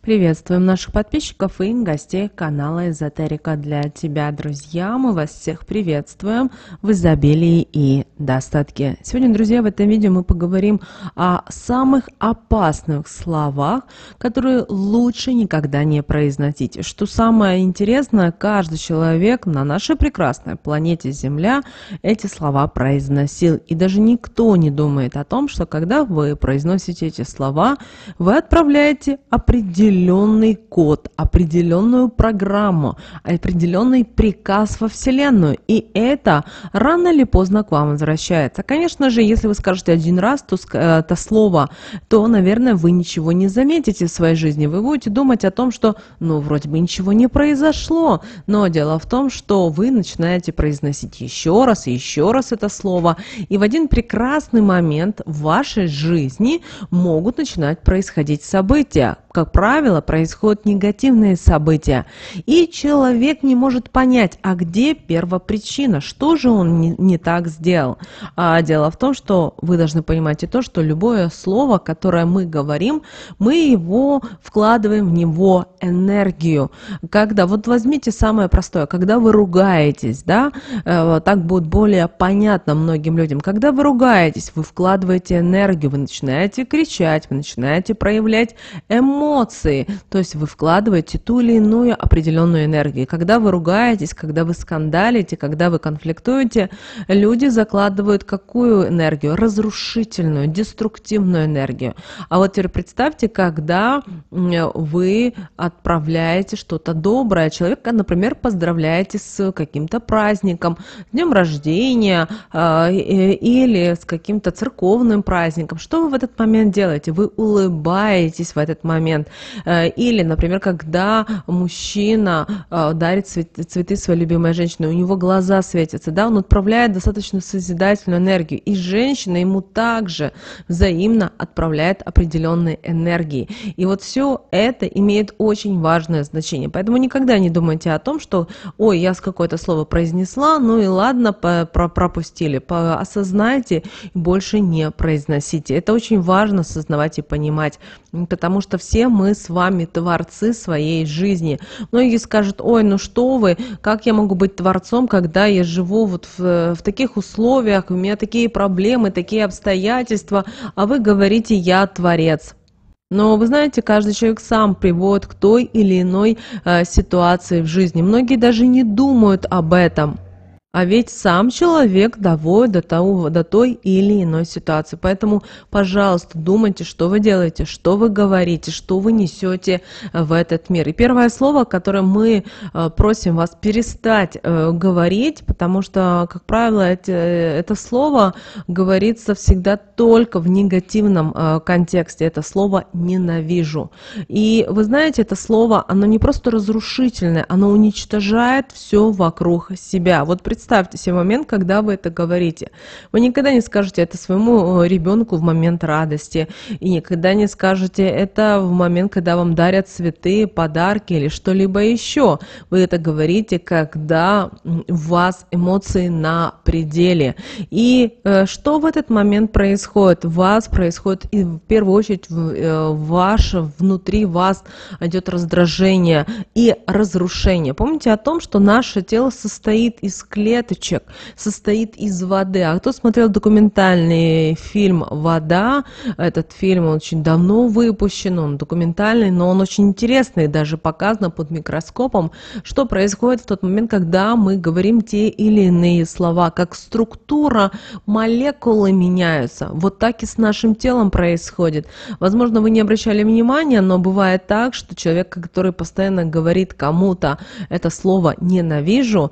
Приветствуем наших подписчиков и гостей канала Эзотерика для тебя, друзья. Мы вас всех приветствуем в изобилии и достатке. Сегодня, друзья, в этом видео мы поговорим о самых опасных словах, которые лучше никогда не произносить. Что самое интересное, каждый человек на нашей прекрасной планете Земля эти слова произносил. И даже никто не думает о том, что когда вы произносите эти слова, вы отправляете определенный код, определенную программу, определенный приказ во Вселенную. И это рано или поздно к вам возвращается. Конечно же, если вы скажете один раз это слово, то, наверное, вы ничего не заметите в своей жизни. Вы будете думать о том, что, вроде бы ничего не произошло. Но дело в том, что вы начинаете произносить еще раз и еще раз это слово. И в один прекрасный момент в вашей жизни могут начинать происходить события. Как правило, происходят негативные события, и человек не может понять, а где первопричина, что же он не так сделал. А дело в том, что вы должны понимать и то, что любое слово, которое мы говорим, мы его вкладываем в него энергию. Когда, вот возьмите самое простое, когда вы ругаетесь, да, так будет более понятно многим людям, когда вы ругаетесь, вы вкладываете энергию, вы начинаете кричать, вы начинаете проявлять эмоции, то есть вы вкладываете ту или иную определенную энергию. Когда вы ругаетесь, когда вы скандалите, когда вы конфликтуете, люди закладывают какую энергию? Разрушительную, деструктивную энергию. А вот теперь представьте, когда вы отправляете что-то доброе, человека, например, поздравляете с каким-то праздником, днем рождения или с каким-то церковным праздником. Что вы в этот момент делаете? Вы улыбаетесь в этот момент. Или, например, когда мужчина дарит цветы своей любимой женщине, у него глаза светятся, да, он отправляет достаточно созидательную энергию, и женщина ему также взаимно отправляет определенные энергии. И вот все это имеет очень важное значение. Поэтому никогда не думайте о том, что, ой, я какое-то слово произнесла, ну и ладно, пропустили. Осознайте и больше не произносите. Это очень важно осознавать и понимать, потому что все мы с вами творцы своей жизни. Многие скажут: ой, ну что вы, как я могу быть творцом, когда я живу вот в таких условиях, у меня такие проблемы, такие обстоятельства, а вы говорите: я творец. Но вы знаете, каждый человек сам приводит к той или иной ситуации в жизни. Многие даже не думают об этом. А ведь сам человек доводит до той или иной ситуации. Поэтому, пожалуйста, думайте, что вы делаете, что вы говорите, что вы несете в этот мир. И первое слово, которое мы просим вас перестать говорить, потому что, как правило, это слово говорится всегда только в негативном контексте. Это слово «ненавижу». И вы знаете, это слово, оно не просто разрушительное, оно уничтожает все вокруг себя. Вот представьте себе момент, когда вы это говорите. Вы никогда не скажете это своему ребенку в момент радости, и никогда не скажете это в момент, когда вам дарят цветы, подарки или что-либо еще. Вы это говорите, когда у вас эмоции на пределе. И что в этот момент происходит? У вас происходит, и в первую очередь, внутри вас идет раздражение и разрушение. Помните о том, что наше тело состоит из клеток, состоит из воды. А кто смотрел документальный фильм «Вода», этот фильм очень давно выпущен, он документальный, но он очень интересный, даже показано под микроскопом, что происходит в тот момент, когда мы говорим те или иные слова, как структура молекулы меняются. Вот так и с нашим телом происходит. Возможно, вы не обращали внимания, но бывает так, что человек, который постоянно говорит кому-то это слово «ненавижу»,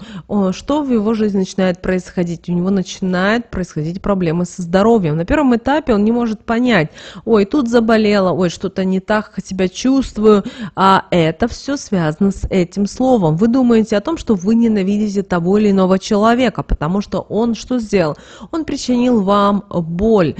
что в его жизни начинает происходить? У него начинают происходить проблемы со здоровьем. На первом этапе он не может понять: ой, тут заболела, ой, что-то не так себя чувствую, а это все связано с этим словом. Вы думаете о том, что вы ненавидите того или иного человека, потому что он что сделал? Он причинил вам боль,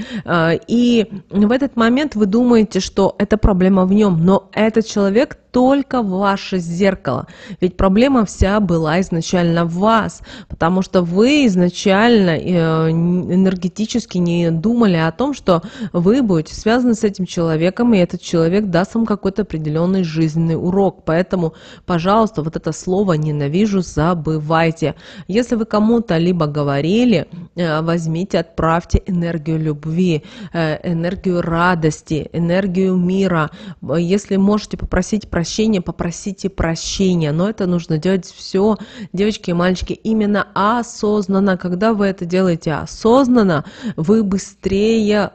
и в этот момент вы думаете, что это проблема в нем, но этот человек только ваше зеркало. Ведь проблема вся была изначально в вас, потому что вы изначально энергетически не думали о том, что вы будете связаны с этим человеком, и этот человек даст вам какой-то определенный жизненный урок. Поэтому, пожалуйста, вот это слово «ненавижу» забывайте. Если вы кому-то либо говорили, возьмите, отправьте энергию любви, энергию радости, энергию мира. Если можете попросить прощения, попросите прощения. Но это нужно делать все, девочки и мальчики, именно осознанно. Когда вы это делаете осознанно, вы быстрее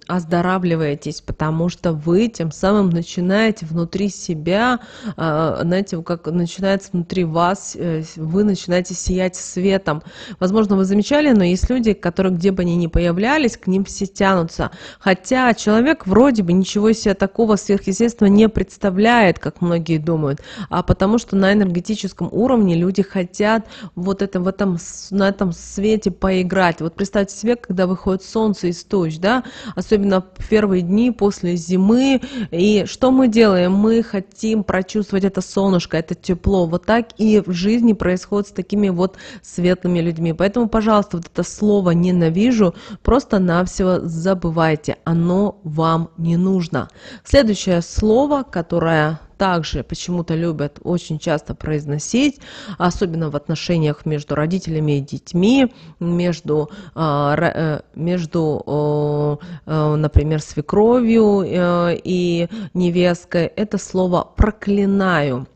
оздоравливаетесь, потому что вы тем самым начинаете внутри себя, знаете, как начинается внутри вас, вы начинаете сиять светом. Возможно, вы замечали, но есть люди, которые, где бы они ни появлялись, к ним все тянутся. Хотя человек вроде бы ничего из себя такого сверхъестественного не представляет, как многие думают, а потому что на энергетическом уровне люди хотят вот это, на этом свете поиграть. Вот представьте себе, когда выходит солнце из туч, да, особенно в первые дни после зимы, и что мы делаем? Мы хотим прочувствовать это солнышко, это тепло. Вот так и в жизни происходит с такими вот светлыми людьми. Поэтому, пожалуйста, вот это слово «ненавижу» просто-навсего забывайте, оно вам не нужно. Следующее слово, которое также почему-то любят очень часто произносить, особенно в отношениях между родителями и детьми, между, например, свекровью и невесткой, это слово «проклинаю».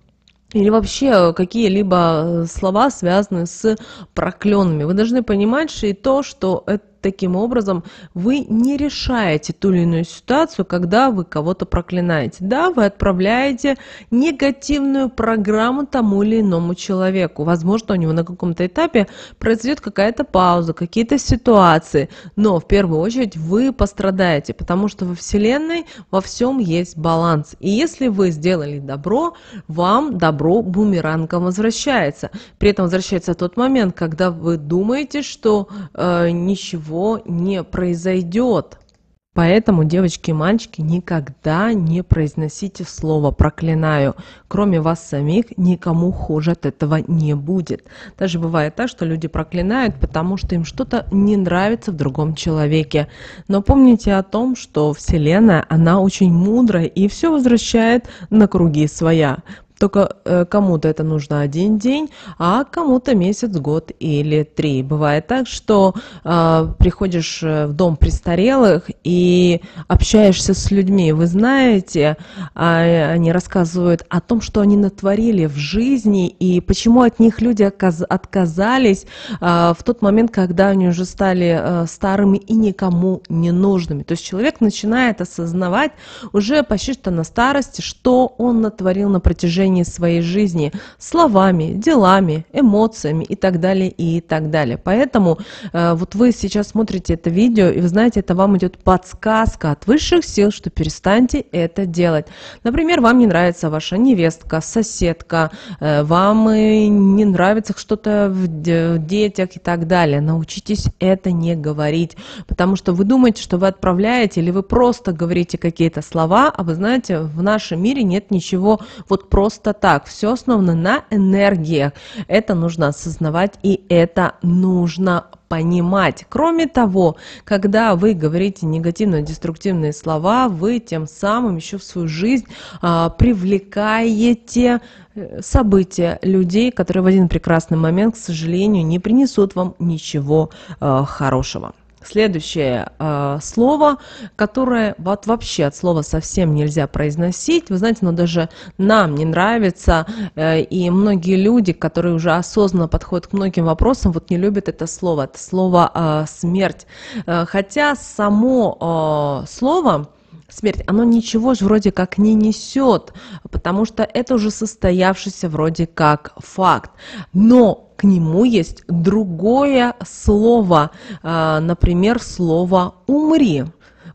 Или вообще какие-либо слова, связанные с проклёнами. Вы должны понимать что и то, что таким образом вы не решаете ту или иную ситуацию, когда вы кого-то проклинаете. Да, вы отправляете негативную программу тому или иному человеку. Возможно, у него на каком-то этапе произойдет какая-то пауза, какие-то ситуации, но в первую очередь вы пострадаете, потому что во Вселенной во всем есть баланс. И если вы сделали добро, вам добро бумерангом возвращается. При этом возвращается тот момент, когда вы думаете, что ничего не произойдет. Поэтому, девочки и мальчики, никогда не произносите слово «проклинаю». Кроме вас самих, никому хуже от этого не будет. Даже бывает так, что люди проклинают, потому что им что-то не нравится в другом человеке. Но помните о том, что Вселенная, она очень мудрая и все возвращает на круги своя. Только кому-то это нужно 1 день, а кому-то месяц, год или 3. Бывает так, что приходишь в дом престарелых и общаешься с людьми. Вы знаете, они рассказывают о том, что они натворили в жизни и почему от них люди отказались в тот момент, когда они уже стали старыми и никому не нужными. То есть человек начинает осознавать уже почти что на старости, что он натворил на протяжении своей жизни словами, делами, эмоциями и так далее, и так далее. Поэтому вот вы сейчас смотрите это видео, и вы знаете, это вам идет подсказка от высших сил, что перестаньте это делать. Например, вам не нравится ваша невестка, соседка, вам не нравится что-то в детях и так далее. Научитесь это не говорить, потому что вы думаете, что вы отправляете, или вы просто говорите какие-то слова, а вы знаете, в нашем мире нет ничего вот просто так. Все основано на энергиях. Это нужно осознавать и это нужно понимать. Кроме того, когда вы говорите негативно-деструктивные слова, вы тем самым еще в свою жизнь привлекаете события, людей, которые в один прекрасный момент, к сожалению, не принесут вам ничего хорошего. Следующее слово, которое вот вообще от слова совсем нельзя произносить, вы знаете, оно даже нам не нравится, и многие люди, которые уже осознанно подходят к многим вопросам, вот не любят это слово смерть. Хотя само слово смерть, оно ничего же вроде как не несет, потому что это уже состоявшийся вроде как факт. Но к нему есть другое слово, например, слово «умри».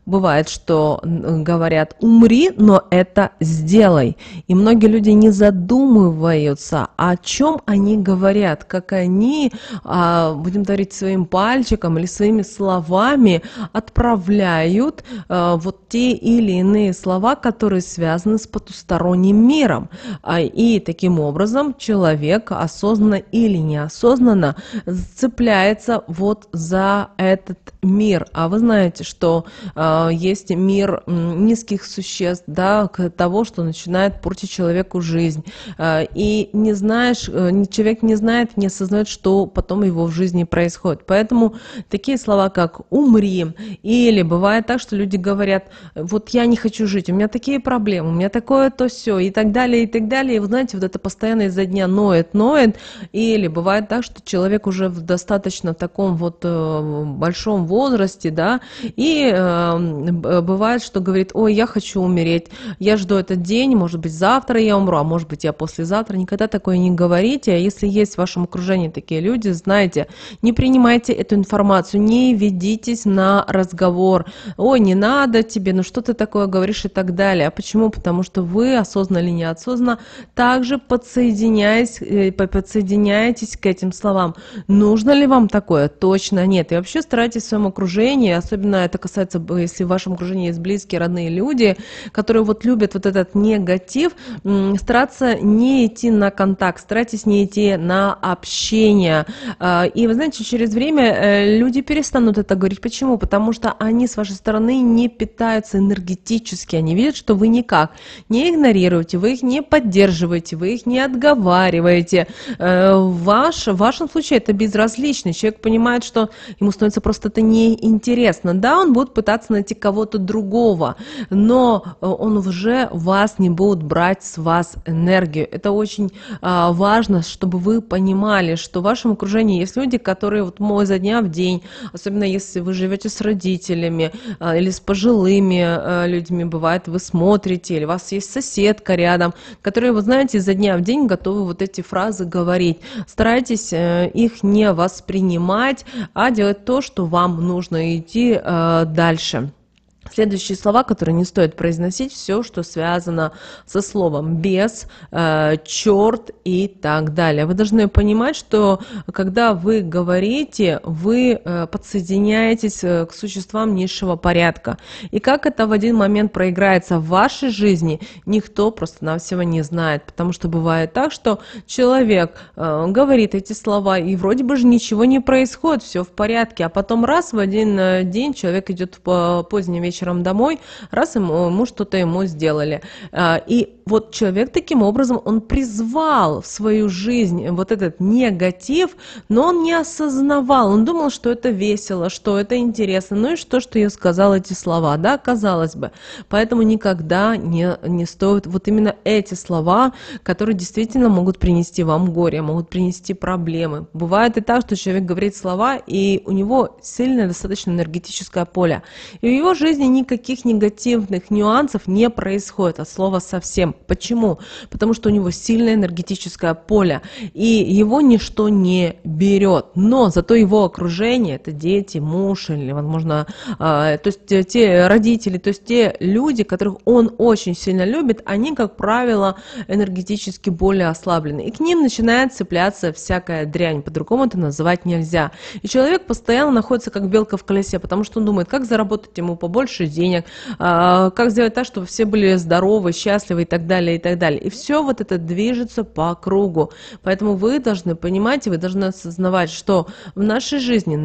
бывает, что говорят «умри, но это сделай». И многие люди не задумываются, о чем они говорят, как они, будем говорить, своим пальчиком или своими словами отправляют вот те или иные слова, которые связаны с потусторонним миром. И таким образом человек осознанно или неосознанно цепляется вот за этот мир. А вы знаете, что есть мир низких существ, да, того, что начинает портить человеку жизнь. И не знаешь, человек не знает, не осознает, что потом его в жизни происходит. Поэтому такие слова, как «умри», или бывает так, что люди говорят: вот я не хочу жить, у меня такие проблемы, у меня такое то все, и так далее, и так далее. И вы знаете, вот это постоянно изо дня ноет. Или бывает так, что человек уже в достаточно таком вот большом возрасте, да, и бывает, что говорит: ой, я хочу умереть, я жду этот день, может быть, завтра я умру, а может быть, я послезавтра. Никогда такое не говорите. А если есть в вашем окружении такие люди, знайте, не принимайте эту информацию, не ведитесь на разговор. Ой, не надо тебе, ну что ты такое говоришь и так далее. А почему? Потому что вы, осознанно или неосознанно, также подсоединяетесь к этим словам. Нужно ли вам такое? Точно нет. И вообще старайтесь в своем окружении, особенно это касается, если в вашем окружении есть близкие, родные люди, которые вот любят вот этот негатив, стараться не идти на контакт, старайтесь не идти на общение. И вы знаете, через время люди перестанут это говорить. Почему? Потому что они с вашей стороны не питаются энергетически, они видят, что вы никак не игнорируете, вы их не поддерживаете, вы их не отговариваете. В вашем случае это безразлично. Человек понимает, что ему становится просто это неинтересно. Да, он будет пытаться найти кого-то другого, но он уже вас не будет брать с вас энергию. Это очень важно, чтобы вы понимали, что в вашем окружении есть люди, которые вот изо дня в день, особенно если вы живете с родителями или с пожилыми людьми, бывает, вы смотрите, или у вас есть соседка рядом, которые, вы знаете, изо дня в день готовы вот эти фразы говорить. Старайтесь их не воспринимать, а делать то, что вам нужно, идти дальше. Следующие слова, которые не стоит произносить: все, что связано со словом «бес», «черт» и так далее. Вы должны понимать, что когда вы говорите, вы подсоединяетесь к существам низшего порядка. И как это в один момент проиграется в вашей жизни, никто просто-навсего не знает. Потому что бывает так, что человек говорит эти слова, и вроде бы же ничего не происходит, все в порядке. А потом раз в один день человек идет поздним вечером домой, раз ему что-то ему сделали. И вот человек таким образом, он призвал в свою жизнь вот этот негатив, но он не осознавал, он думал, что это весело, что это интересно, ну и что я сказал эти слова, да, казалось бы. Поэтому никогда не стоит вот именно эти слова, которые действительно могут принести вам горе, могут принести проблемы. Бывает и так, что человек говорит слова, и у него сильное достаточно энергетическое поле, и в его жизни никаких негативных нюансов не происходит от слова совсем. Почему? Потому что у него сильное энергетическое поле, и его ничто не берет. Но зато его окружение, это дети, муж или, возможно, то есть те родители, то есть те люди, которых он очень сильно любит, они, как правило, энергетически более ослаблены. И к ним начинает цепляться всякая дрянь. По-другому это называть нельзя. И человек постоянно находится как белка в колесе, потому что он думает, как заработать ему побольше денег, как сделать так, чтобы все были здоровы, счастливы и так далее, и так далее. И все вот это движется по кругу. Поэтому вы должны понимать, и вы должны осознавать, что в нашей жизни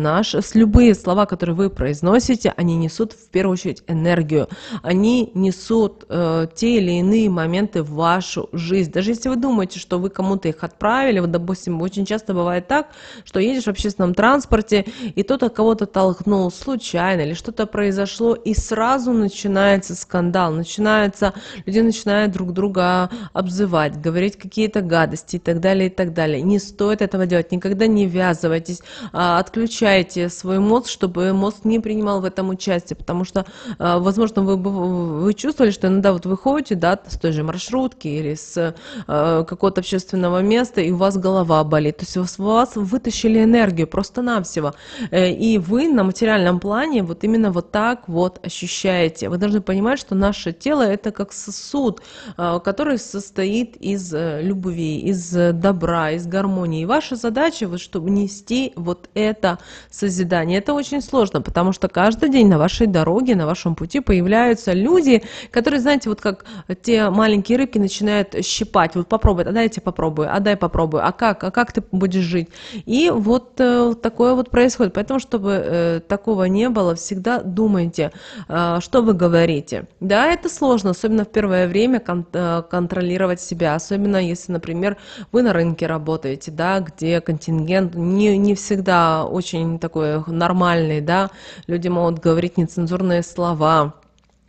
любые слова, которые вы произносите, они несут в первую очередь энергию. Они несут те или иные моменты в вашу жизнь. Даже если вы думаете, что вы кому-то их отправили, вот, допустим, очень часто бывает так, что едешь в общественном транспорте, и кто-то кого-то толкнул случайно, или что-то произошло, и сразу начинается скандал, люди начинают друг друг друга обзывать, говорить какие-то гадости и так далее, и так далее. Не стоит этого делать, никогда не ввязывайтесь, отключайте свой мозг, чтобы мозг не принимал в этом участие, потому что, возможно, вы чувствовали, что иногда вот вы ходите, да, с той же маршрутки или с какого-то общественного места, и у вас голова болит, то есть у вас вытащили энергию просто-навсего, и вы на материальном плане вот именно вот так вот ощущаете. Вы должны понимать, что наше тело это как сосуд, который состоит из любви, из добра, из гармонии. И ваша задача, вот, чтобы нести вот это созидание. Это очень сложно, потому что каждый день на вашей дороге, на вашем пути появляются люди, которые, знаете, вот как те маленькие рыбки начинают щипать. Вот попробуй, а дай я тебе попробую, а дай попробую, а как ты будешь жить? И вот такое вот происходит. Поэтому, чтобы такого не было, всегда думайте, что вы говорите. Да, это сложно, особенно в первое время контролировать себя, особенно если, например, вы на рынке работаете, да, где контингент не всегда очень такой нормальный, да, люди могут говорить нецензурные слова,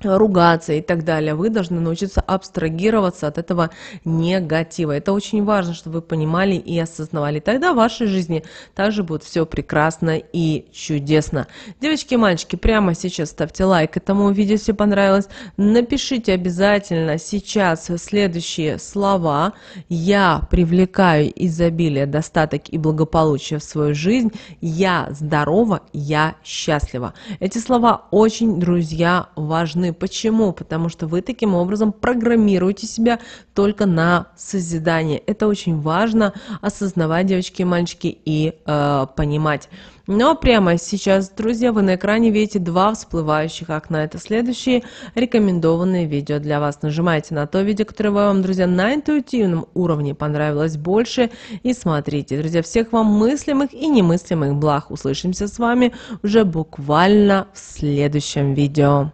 ругаться и так далее. Вы должны научиться абстрагироваться от этого негатива. Это очень важно, чтобы вы понимали и осознавали. Тогда в вашей жизни также будет все прекрасно и чудесно. Девочки и мальчики, прямо сейчас ставьте лайк этому видео, если понравилось. Напишите обязательно сейчас следующие слова. Я привлекаю изобилие, достаток и благополучие в свою жизнь. Я здорова, я счастлива. Эти слова очень, друзья, важны. Почему? Потому что вы таким образом программируете себя только на созидание. Это очень важно осознавать, девочки и мальчики, и понимать. Но прямо сейчас, друзья, вы на экране видите два всплывающих окна. Это следующие рекомендованные видео для вас. Нажимайте на то видео, которое вам, друзья, на интуитивном уровне понравилось больше. И смотрите, друзья, всех вам мыслимых и немыслимых благ. Услышимся с вами уже буквально в следующем видео.